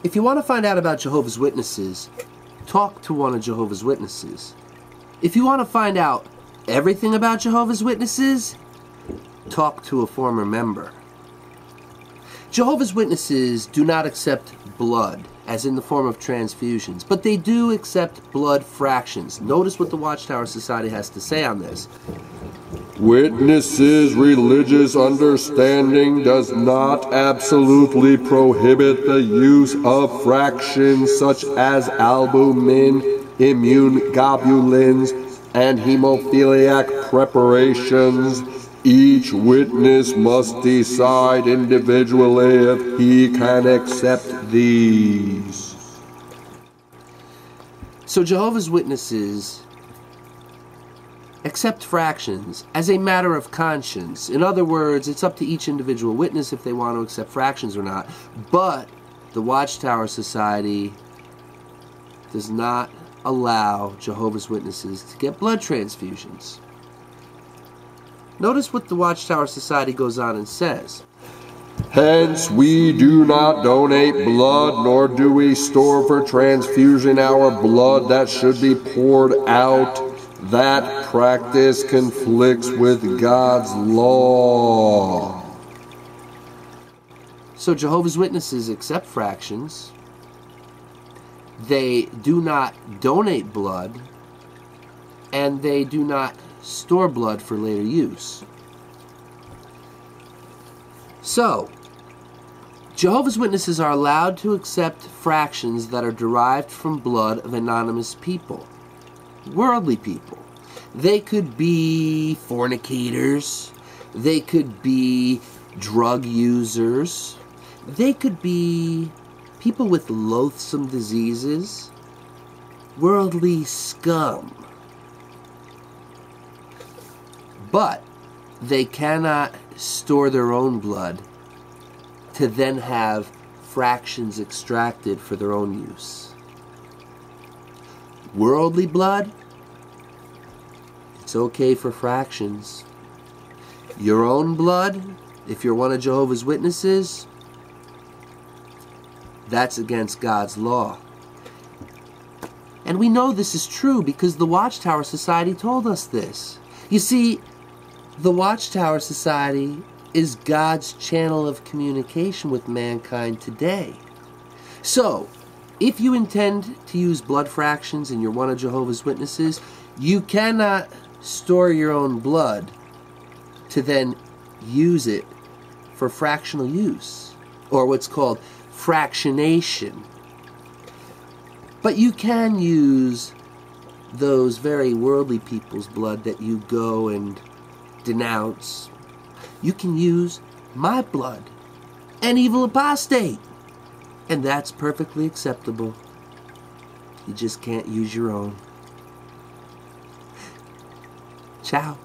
If you want to find out about Jehovah's Witnesses, talk to one of Jehovah's Witnesses. If you want to find out everything about Jehovah's Witnesses, talk to a former member. Jehovah's Witnesses do not accept blood, as in the form of transfusions, but they do accept blood fractions. Notice what the Watchtower Society has to say on this. Witnesses' religious understanding does not absolutely prohibit the use of fractions such as albumin, immune globulins, and hemophiliac preparations. Each witness must decide individually if he can accept these. So Jehovah's Witnesses accept fractions as a matter of conscience. In other words, it's up to each individual witness if they want to accept fractions or not. But the Watchtower Society does not allow Jehovah's Witnesses to get blood transfusions. Notice what the Watchtower Society goes on and says. Hence, we do not donate blood, nor do we store for transfusion our blood that should be poured out. That practice conflicts with God's law. So Jehovah's Witnesses accept fractions. They do not donate blood, and they do not store blood for later use. So, Jehovah's Witnesses are allowed to accept fractions that are derived from blood of anonymous people, worldly people. They could be fornicators, they could be drug users, they could be people with loathsome diseases, worldly scum. But they cannot store their own blood to then have fractions extracted for their own use. Worldly blood, it's okay for fractions. Your own blood, if you're one of Jehovah's Witnesses, that's against God's law. And we know this is true because the Watchtower Society told us this. You see, the Watchtower Society is God's channel of communication with mankind today. So, if you intend to use blood fractions and you're one of Jehovah's Witnesses, you cannot store your own blood to then use it for fractional use, or what's called fractionation. But you can use those very worldly people's blood that you go and denounce. You can use my blood, an evil apostate, and that's perfectly acceptable. You just can't use your own. Ciao.